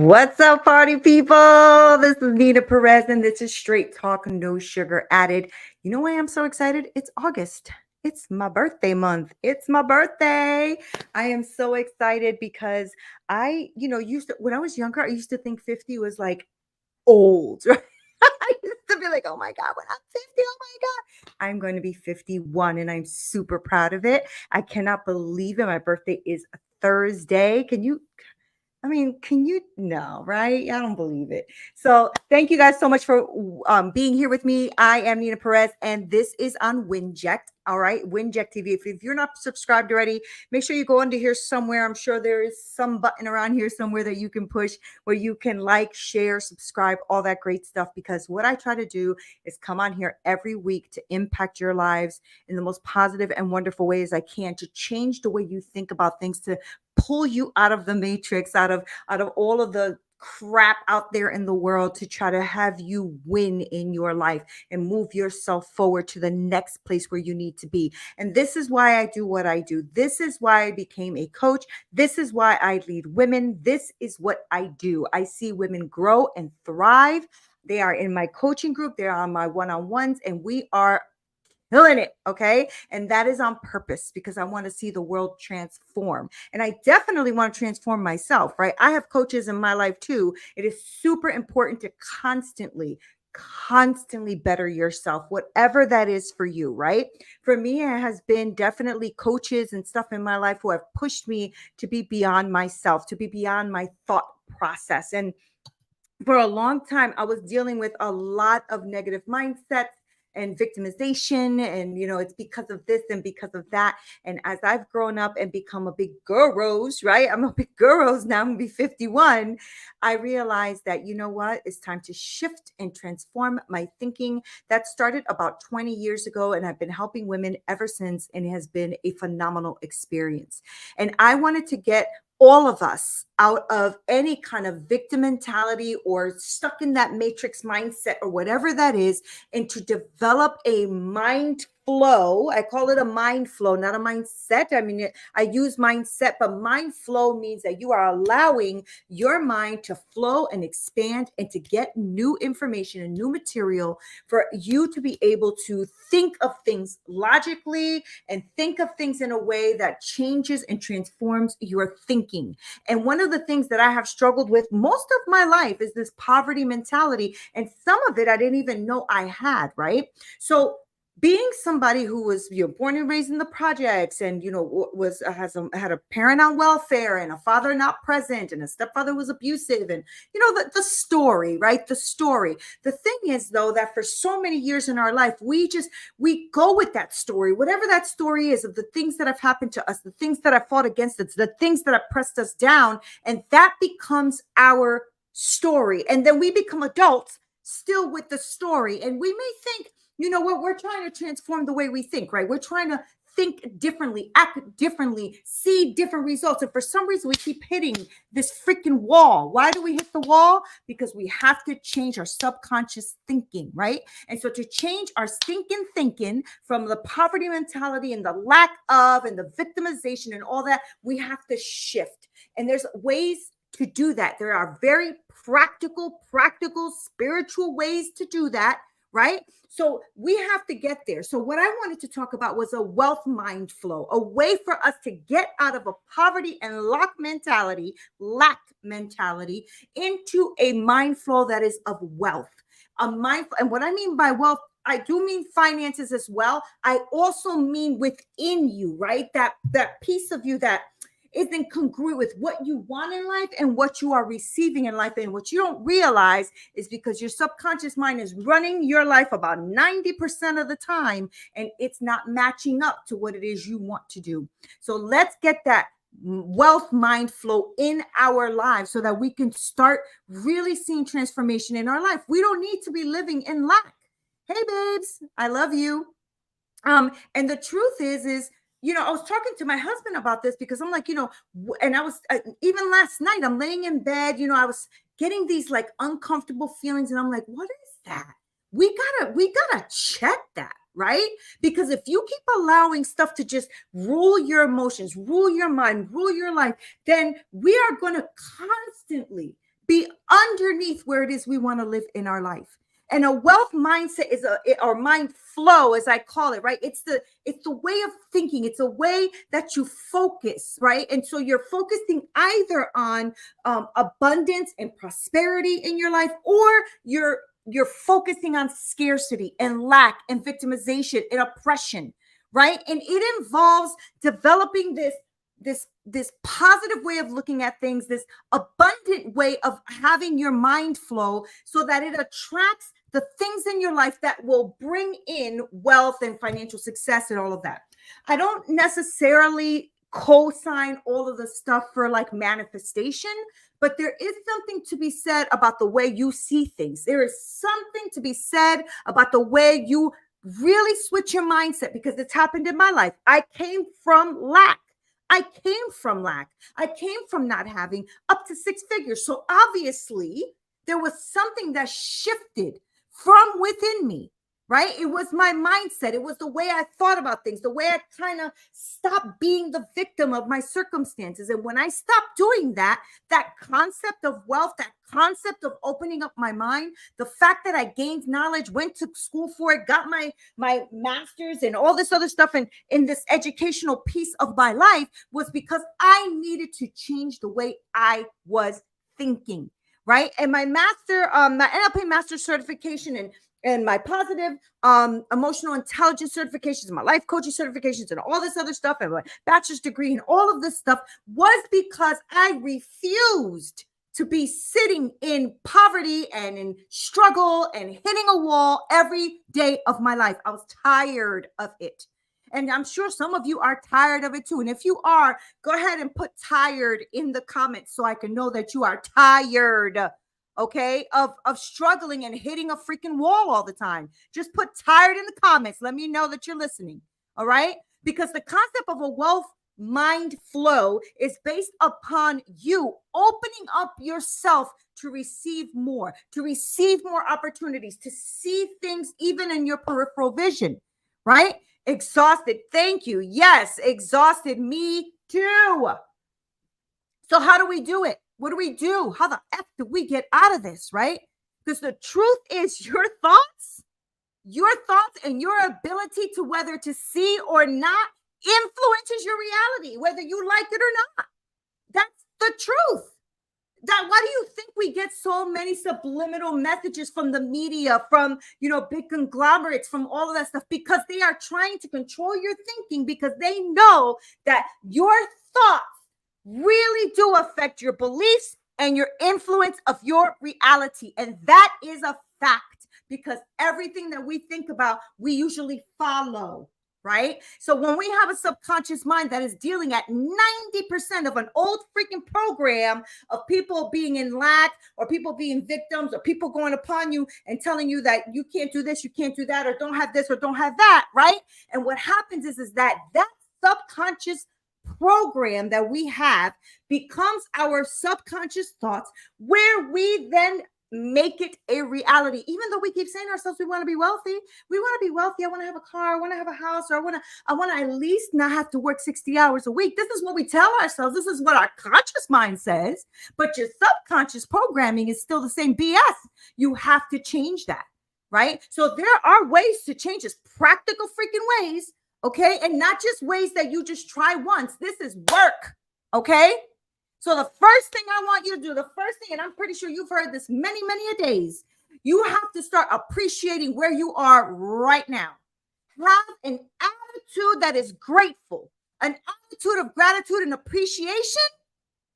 What's up, party people? This is Neena Perez, and this is Straight Talk, No Sugar Added. You know why I'm so excited? It's August. It's my birthday month. It's my birthday. I am so excited because used to, when I was younger, I used to think 50 was like old, right? I used to be like, oh my God, when I'm 50, oh my God, I'm going to be 51, and I'm super proud of it. I cannot believe it. My birthday is a Thursday. Can you? No, right? I don't believe it. So thank you guys so much for being here with me. I am Neena Perez, and this is on Winject. All right, Winject TV. If you're not subscribed already, make sure you go under here somewhere. I'm sure there is some button around here somewhere that you can push where you can like, share, subscribe, all that great stuff. Because what I try to do is come on here every week to impact your lives in the most positive and wonderful ways I can, to change the way you think about things, to pull you out of the matrix, out of all of the crap out there in the world, to try to have you win in your life and move yourself forward to the next place where you need to be. And this is why I do what I do. This is why I became a coach. This is why I lead women. This is what I do. I see women grow and thrive. They are in my coaching group. They're on my one-on-ones, and we are killing it. Okay. And that is on purpose, because I want to see the world transform. And I definitely want to transform myself, right? I have coaches in my life too. It is super important to constantly better yourself, whatever that is for you, right? For me, it has been definitely coaches and stuff in my life who have pushed me to be beyond myself, to be beyond my thought process. And for a long time, I was dealing with a lot of negative mindsets and victimization, and it's because of this and because of that. And as I've grown up and become a big girl rose, right? I'm a big girl rose now. I'm gonna be 51. I realized that, you know what, it's time to shift and transform my thinking. That started about 20 years ago, and I've been helping women ever since, and it has been a phenomenal experience. And I wanted to get all of us out of any kind of victim mentality or stuck in that matrix mindset or whatever that is, and to develop a mind flow. I call it a mind flow, not a mindset. I use mindset, but mind flow means that you are allowing your mind to flow and expand and to get new information and new material for you to be able to think of things logically and think of things in a way that changes and transforms your thinking. And one of the things that I have struggled with most of my life is this poverty mentality. And some of it I didn't even know I had, right? So being somebody who was born and raised in the projects, and had a parent on welfare and a father not present and a stepfather was abusive, and the story, right? The story. The thing is, though, that for so many years in our life, we go with that story, whatever that story is, of the things that have happened to us, the things that have fought against us, the things that have pressed us down, and that becomes our story. And then we become adults still with the story, and we may think, we're trying to transform the way we think, right? We're trying to think differently, act differently, see different results. And for some reason, we keep hitting this freaking wall. Why do we hit the wall? Because we have to change our subconscious thinking, right? And so to change our stinking thinking from the poverty mentality and the lack of and the victimization and all that, we have to shift. And there's ways to do that. There are very practical, spiritual ways to do that, right? So we have to get there. So what I wanted to talk about was a wealth mind flow, a way for us to get out of a poverty and lack mentality into a mind flow that is of wealth. And what I mean by wealth, I do mean finances as well. I also mean within you, right? That piece of you that isn't congruent with what you want in life and what you are receiving in life. And what you don't realize is because your subconscious mind is running your life about 90% of the time, and it's not matching up to what it is you want to do. So let's get that wealth mind flow in our lives so that we can start really seeing transformation in our life. We don't need to be living in lack. Hey, babes, I love you. And the truth is, I was talking to my husband about this, because I'm like, and I was even last night, I'm laying in bed, I was getting these like uncomfortable feelings, and I'm like, what is that? We gotta check that, right? Because if you keep allowing stuff to just rule your emotions, rule your mind, rule your life, then we are going to constantly be underneath where it is we want to live in our life. And a wealth mindset is or mind flow, as I call it, right? It's the way of thinking. It's a way that you focus, right? And so you're focusing either on abundance and prosperity in your life, or you're focusing on scarcity and lack and victimization and oppression, right? And it involves developing this positive way of looking at things, this abundant way of having your mind flow, so that it attracts the things in your life that will bring in wealth and financial success and all of that. I don't necessarily co-sign all of the stuff for like manifestation, but there is something to be said about the way you see things. There is something to be said about the way you really switch your mindset, because it's happened in my life. I came from lack. I came from not having up to six figures. So obviously there was something that shifted from within me, right? It was my mindset. It was the way I thought about things, the way I kind of stopped being the victim of my circumstances. And when I stopped doing that, that concept of wealth, that concept of opening up my mind, the fact that I gained knowledge, went to school for it, got my master's and all this other stuff in this educational piece of my life, was because I needed to change the way I was thinking, right? And my master, my NLP master certification and my positive emotional intelligence certifications, and my life coaching certifications, and all this other stuff, and my bachelor's degree, and all of this stuff was because I refused to be sitting in poverty and in struggle and hitting a wall every day of my life. I was tired of it. And I'm sure some of you are tired of it too. And if you are, go ahead and put tired in the comments so I can know that you are tired, okay, of struggling and hitting a freaking wall all the time. Just put tired in the comments. Let me know that you're listening, all right? Because the concept of a wealth mind flow is based upon you opening up yourself to receive more opportunities, to see things even in your peripheral vision, right? Exhausted. Thank you. Yes, exhausted. Me too. So how do we do it? What do we do? How the F do we get out of this, right? Because the truth is your thoughts and your ability to whether to see or not influences your reality, whether you like it or not. That's the truth. Why do you think we get so many subliminal messages from the media, from, big conglomerates, from all of that stuff? Because they are trying to control your thinking, because they know that your thoughts really do affect your beliefs and your influence of your reality. And that is a fact, because everything that we think about, we usually follow. Right? So when we have a subconscious mind that is dealing at 90% of an old freaking program of people being in lack, or people being victims, or people going upon you and telling you that you can't do this, you can't do that, or don't have this, or don't have that, right? And what happens is that subconscious program that we have becomes our subconscious thoughts, where we then make it a reality. Even though we keep saying to ourselves we want to be wealthy, I want to have a car, I want to have a house, or I want to at least not have to work 60 hours a week. This is what we tell ourselves. This is what our conscious mind says, but your subconscious programming is still the same BS. You have to change that, right? So there are ways to change this, practical freaking ways, okay? And not just ways that you just try once. This is work, okay? So the first thing I want you to do, and I'm pretty sure you've heard this many, many a days, you have to start appreciating where you are right now. Have an attitude that is grateful, an attitude of gratitude and appreciation.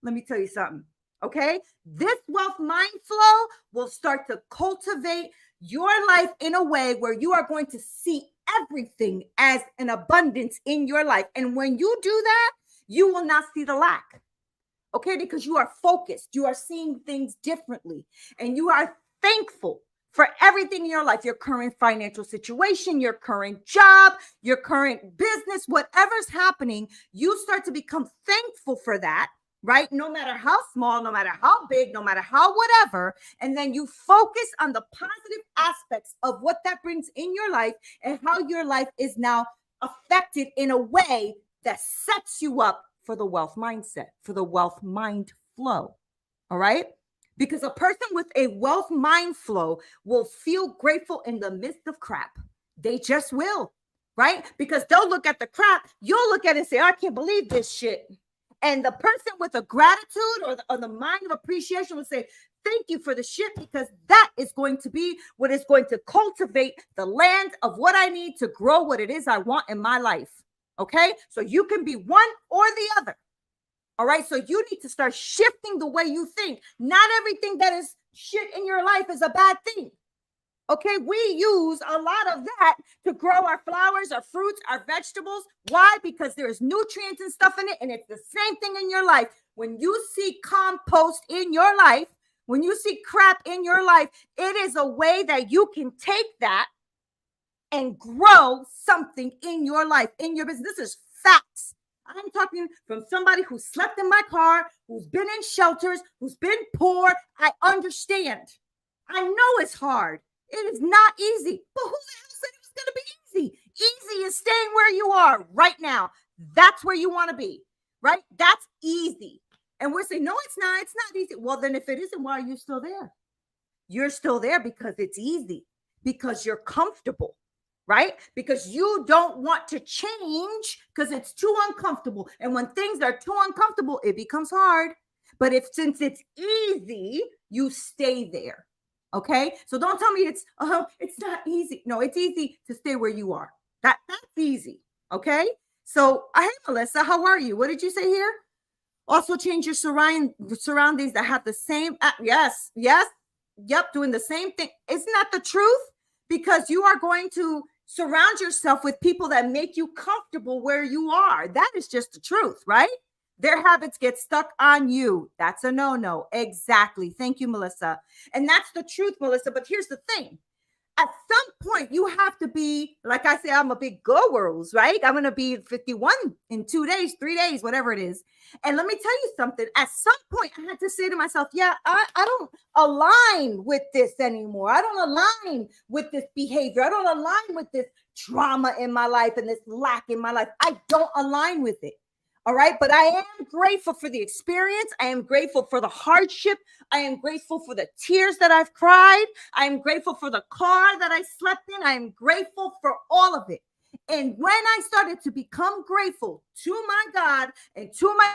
Let me tell you something, okay? This wealth mind flow will start to cultivate your life in a way where you are going to see everything as an abundance in your life. And when you do that, you will not see the lack. Okay, because you are focused, you are seeing things differently, and you are thankful for everything in your life, your current financial situation, your current job, your current business, whatever's happening, you start to become thankful for that, right? No matter how small, no matter how big, no matter how whatever, and then you focus on the positive aspects of what that brings in your life and how your life is now affected in a way that sets you up for the wealth mindset, for the wealth mind flow. All right. Because a person with a wealth mind flow will feel grateful in the midst of crap. They just will, right? Because they'll look at the crap, you'll look at it and say, I can't believe this shit. And the person with a gratitude or the mind of appreciation will say, thank you for the shit, because that is going to be what is going to cultivate the land of what I need to grow what it is I want in my life. Okay? So you can be one or the other. All right? So you need to start shifting the way you think. Not everything that is shit in your life is a bad thing. Okay, we use a lot of that to grow our flowers, our fruits, our vegetables. Why? Because there's nutrients and stuff in it, and it's the same thing in your life. When you see compost in your life, when you see crap in your life, it is a way that you can take that and grow something in your life, in your business. This is facts. I'm talking from somebody who slept in my car, who's been in shelters, who's been poor. I understand. I know it's hard. It is not easy, but who the hell said it was going to be easy? Easy is staying where you are right now. That's where you want to be, right? That's easy. And we're saying, no, it's not. It's not easy. Well, then if it isn't, why are you still there? You're still there because it's easy, because you're comfortable, right? Because you don't want to change because it's too uncomfortable. And when things are too uncomfortable, it becomes hard. But since it's easy, you stay there. Okay, so don't tell me it's not easy. No, it's easy to stay where you are. That's easy. Okay, so hey, Melissa, how are you? What did you say here? Also, change your surroundings that have the same. Yes, yep, doing the same thing. Isn't that the truth? Because you are going to surround yourself with people that make you comfortable where you are. That is just the truth, right? Their habits get stuck on you. That's a no-no. Exactly. Thank you, Melissa. And that's the truth, Melissa. But here's the thing. At some point, you have to be, like I say, I'm a big girls, right? I'm going to be 51 in 2 days, 3 days, whatever it is. And let me tell you something. At some point, I had to say to myself, yeah, I don't align with this anymore. I don't align with this behavior. I don't align with this trauma in my life and this lack in my life. I don't align with it. All right. But I am grateful for the experience. I am grateful for the hardship. I am grateful for the tears that I've cried. I am grateful for the car that I slept in. I am grateful for all of it. And when I started to become grateful to my God and to my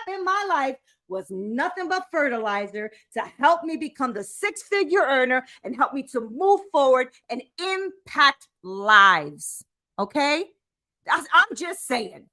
in my life was nothing but fertilizer to help me become the six-figure earner and help me to move forward and impact lives. Okay, I'm just saying.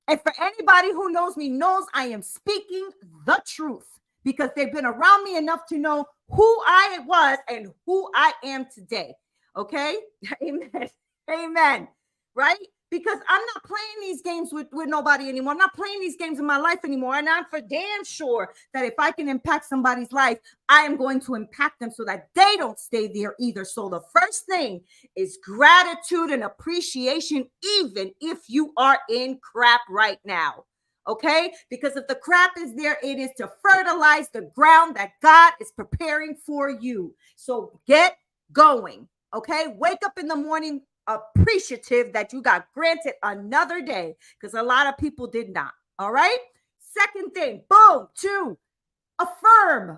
And for anybody who knows me knows I am speaking the truth because they've been around me enough to know who I was and who I am today. Okay, amen, amen, right? Because I'm not playing these games with nobody anymore. I'm not playing these games in my life anymore. And I'm for damn sure that if I can impact somebody's life, I am going to impact them so that they don't stay there either. So the first thing is gratitude and appreciation, even if you are in crap right now. Okay? Because if the crap is there, it is to fertilize the ground that God is preparing for you. So get going. Okay? Wake up in the morning appreciative that you got granted another day, because a lot of people did not. All right. Second thing, boom, 2, affirm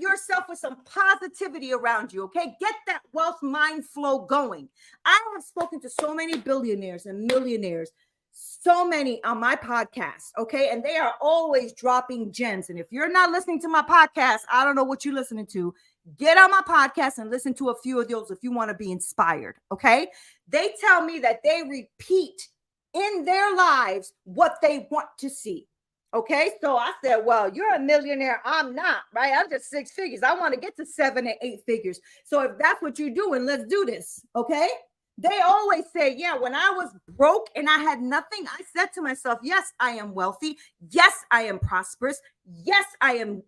yourself with some positivity around you. Okay. Get that wealth mind flow going. I have spoken to so many billionaires and millionaires, so many on my podcast. Okay. And they are always dropping gems. And if you're not listening to my podcast, I don't know what you're listening to. Get on my podcast and listen to a few of those if you want to be inspired, okay? They tell me that they repeat in their lives what they want to see, okay? So I said, well, you're a millionaire. I'm not, right? I'm just 6 figures. I want to get to 7 and 8 figures. So if that's what you're doing, let's do this, okay? They always say, yeah, when I was broke and I had nothing, I said to myself, yes, I am wealthy. Yes, I am prosperous. Yes, I am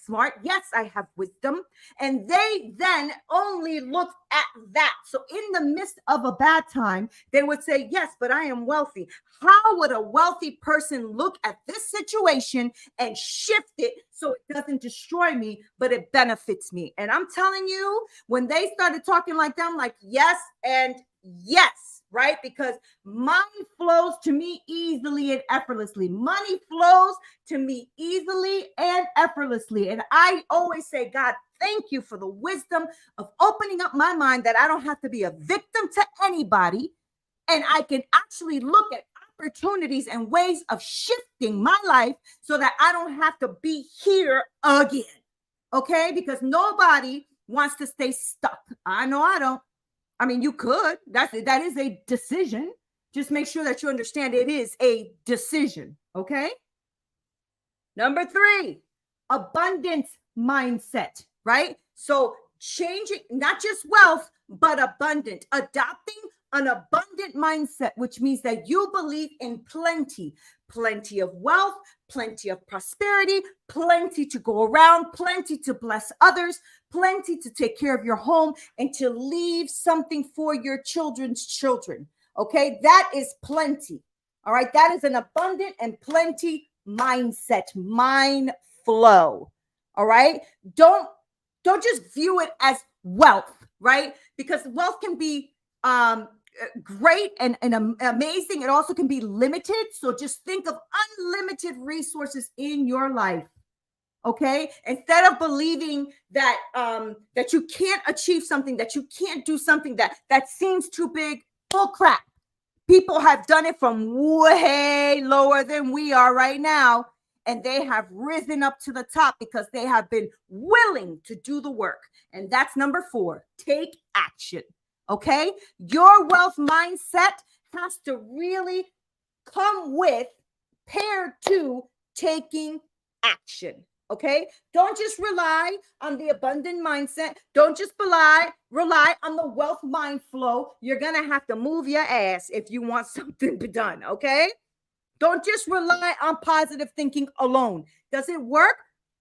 smart. Yes, I have wisdom. And they then only look at that. So in the midst of a bad time, they would say, yes, but I am wealthy. How would a wealthy person look at this situation and shift it so it doesn't destroy me, but it benefits me? And I'm telling you, when they started talking like that, I'm like, yes, and yes. right? Because money flows to me easily and effortlessly. Money flows to me easily and effortlessly. And I always say, God, thank you for the wisdom of opening up my mind that I don't have to be a victim to anybody. And I can actually look at opportunities and ways of shifting my life so that I don't have to be here again. Okay? Because nobody wants to stay stuck. I know I don't. I mean, you could. That is a decision. Just make sure that you understand it is a decision. Okay? Number 3, abundance mindset, right? So changing not just wealth, but abundant, adopting an abundant mindset, which means that you believe in plenty of wealth, plenty of prosperity, plenty to go around, plenty to bless others, plenty to take care of your home, and to leave something for your children's children. Okay, that is plenty. All right, that is an abundant and plenty mindset, mind flow. All right, don't just view it as wealth, right? Because wealth can be great and amazing. It also can be limited. So just think of unlimited resources in your life. Okay, instead of believing that that you can't achieve something, that you can't do something that seems too big, bull crap. People have done it from way lower than we are right now, and they have risen up to the top because they have been willing to do the work. And that's number 4, take action. Okay, your wealth mindset has to really come with, paired to, taking action. Okay, don't just rely on the abundant mindset. Don't just rely on the wealth mind flow. You're gonna have to move your ass if you want something to be done. Okay, don't just rely on positive thinking alone. Does it work?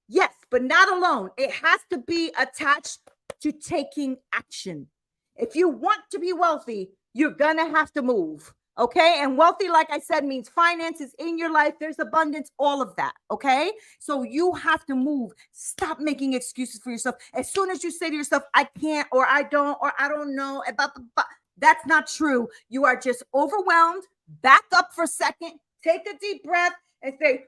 Yes, but not alone. It has to be attached to taking action. If you want to be wealthy, you're gonna have to move. Okay, and wealthy, like I said, means finances in your life. There's abundance, all of that. Okay, so you have to move. Stop making excuses for yourself. As soon as you say to yourself, I can't, or I don't know about that's not true. You are just overwhelmed. Back up for a second, take a deep breath, and say,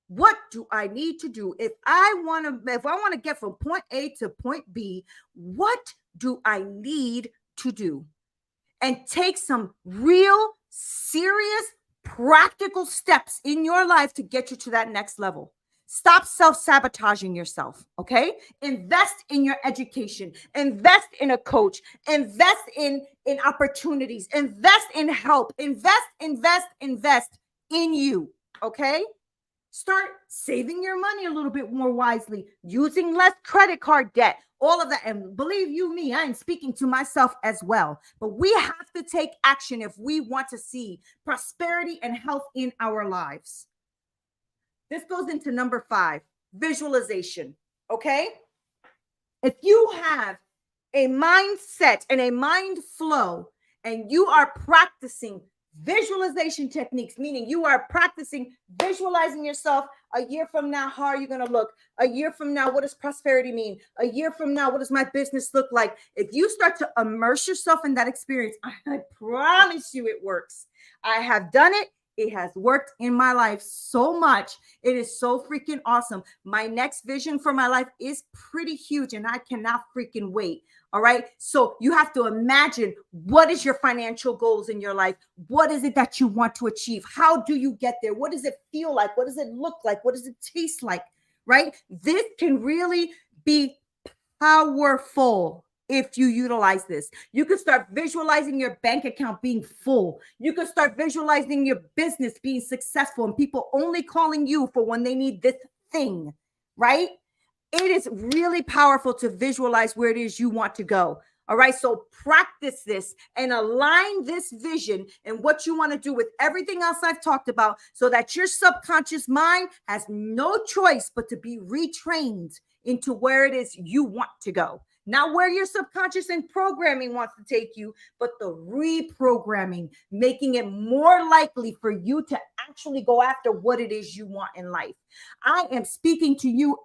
what do I need to do? If I want to get from point A to point B, what do I need to do? And take some real, serious, practical steps in your life to get you to that next level. Stop self-sabotaging yourself, okay? Invest in your education. Invest in a coach. Invest in opportunities. Invest in help. Invest in you, okay? Start saving your money a little bit more wisely, using less credit card debt, all of that. And believe you me, I am speaking to myself as well. But we have to take action if we want to see prosperity and health in our lives. This goes into number 5, visualization. Okay? If you have a mindset and a mind flow, and you are practicing visualization techniques, meaning you are practicing visualizing yourself a year from now. How are you going to look? A year from now, what does prosperity mean? A year from now, what does my business look like? If you start to immerse yourself in that experience, I promise you it works. I have done it. It has worked in my life so much. It is so freaking awesome. My next vision for my life is pretty huge, and I cannot freaking wait. All right. So you have to imagine, what is your financial goals in your life? What is it that you want to achieve? How do you get there? What does it feel like? What does it look like? What does it taste like? Right? This can really be powerful if you utilize this. You can start visualizing your bank account being full. You can start visualizing your business being successful and people only calling you for when they need this thing, right? It is really powerful to visualize where it is you want to go. All right. So practice this and align this vision and what you want to do with everything else I've talked about, so that your subconscious mind has no choice but to be retrained into where it is you want to go. Not where your subconscious and programming wants to take you, but the reprogramming, making it more likely for you to actually go after what it is you want in life. I am speaking to you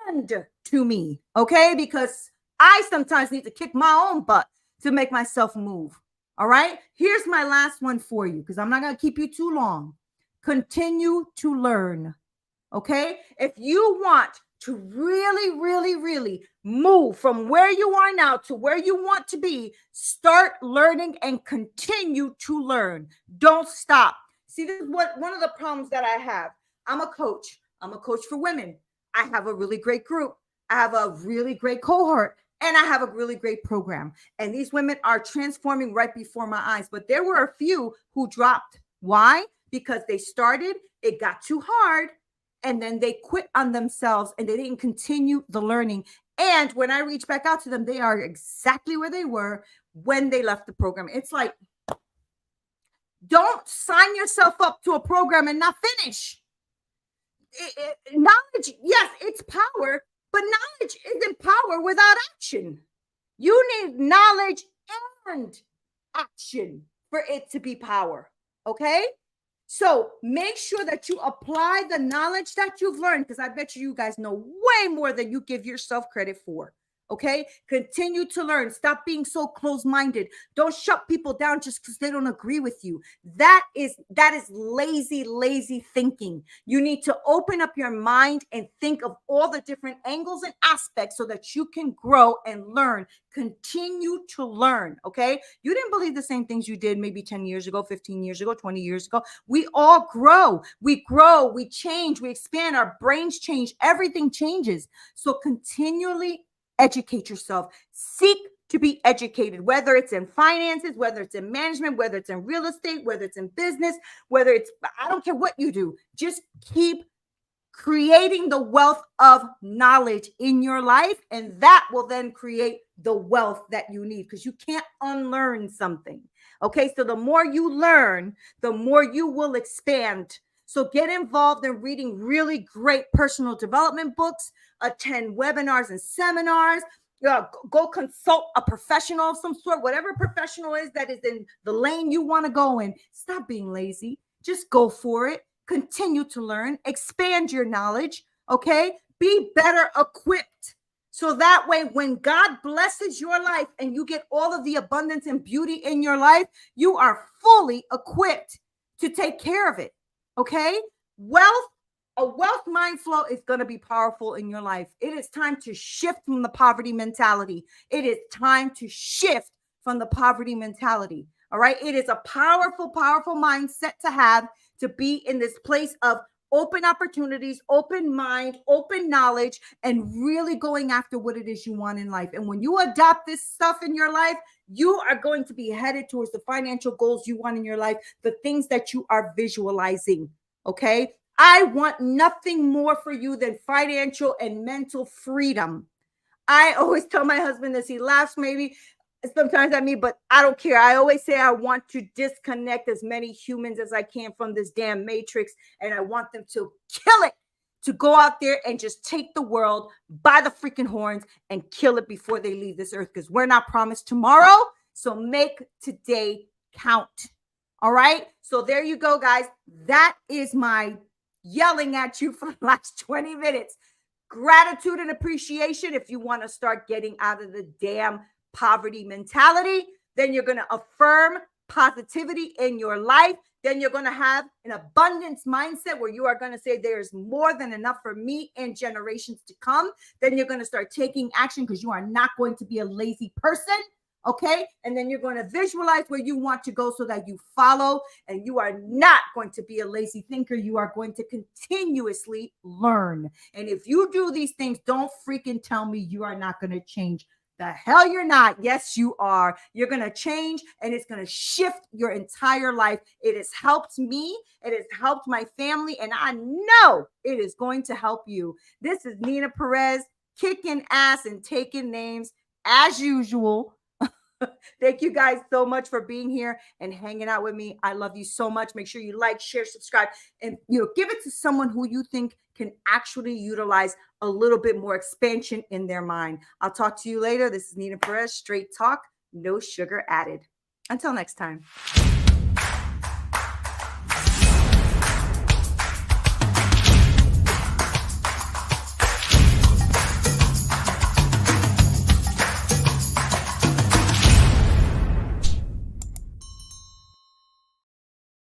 and to me, okay? Because I sometimes need to kick my own butt to make myself move. All right. Here's my last one for you because I'm not going to keep you too long. Continue to learn. Okay. If you want to really, really, really move from where you are now to where you want to be, start learning and continue to learn. Don't stop. See, this is one of the problems that I have. I'm a coach. I'm a coach for women. I have a really great group. I have a really great cohort. And I have a really great program. And these women are transforming right before my eyes. But there were a few who dropped. Why? Because they started, it got too hard, and then they quit on themselves and they didn't continue the learning. And when I reach back out to them, they are exactly where they were when they left the program. It's like, don't sign yourself up to a program and not finish. Knowledge, yes, it's power, but knowledge isn't power without action. You need knowledge and action for it to be power, okay? So make sure that you apply the knowledge that you've learned, because I bet you guys know way more than you give yourself credit for. Okay, continue to learn. Stop being so closed-minded. Don't shut people down just because they don't agree with you. That is lazy thinking. You need to open up your mind and think of all the different angles and aspects so that you can grow and learn. Continue to learn. Okay, you didn't believe the same things you did maybe 10 years ago, 15 years ago, 20 years ago. We all grow, we change, we expand, our brains change, everything changes. So continually educate yourself. Seek to be educated, whether it's in finances, whether it's in management, whether it's in real estate, whether it's in business, whether it's, I don't care what you do. Just keep creating the wealth of knowledge in your life, and that will then create the wealth that you need, because you can't unlearn something. Okay, so the more you learn, the more you will expand. So get involved in reading really great personal development books, attend webinars and seminars, go consult a professional of some sort, whatever professional is that is in the lane you want to go in. Stop being lazy. Just go for it. Continue to learn, expand your knowledge. Okay, be better equipped. So that way, when God blesses your life and you get all of the abundance and beauty in your life, you are fully equipped to take care of it. Okay, a wealth mind flow is going to be powerful in your life. It is time to shift from the poverty mentality. It is time to shift from the poverty mentality. All right, it is a powerful mindset to have, to be in this place of open opportunities, open mind, open knowledge, and really going after what it is you want in life. And when you adopt this stuff in your life, you are going to be headed towards the financial goals you want in your life, the things that you are visualizing. Okay, I want nothing more for you than financial and mental freedom. I always tell my husband this. He laughs maybe sometimes at me, but I don't care. I always say I want to disconnect as many humans as I can from this damn matrix, and I want them to kill it, to go out there and just take the world by the freaking horns and kill it before they leave this earth, because we're not promised tomorrow. So make today count. All right. So there you go, guys. That is my yelling at you for the last 20 minutes. Gratitude and appreciation. If you want to start getting out of the damn poverty mentality, then you're going to affirm positivity in your life. Then you're going to have an abundance mindset where you are going to say there's more than enough for me and generations to come. Then you're going to start taking action, because you are not going to be a lazy person. Okay. And then you're going to visualize where you want to go so that you follow, and you are not going to be a lazy thinker. You are going to continuously learn. And if you do these things, don't freaking tell me you are not going to change. The hell you're not. Yes, you are. You're going to change, and it's going to shift your entire life. It has helped me. It has helped my family, and I know it is going to help you. This is Neena Perez, kicking ass and taking names as usual. Thank you guys so much for being here and hanging out with me. I love you so much. Make sure you like, share, subscribe, and give it to someone who you think can actually utilize a little bit more expansion in their mind. I'll talk to you later. This is Neena Perez, straight talk, no sugar added. Until next time.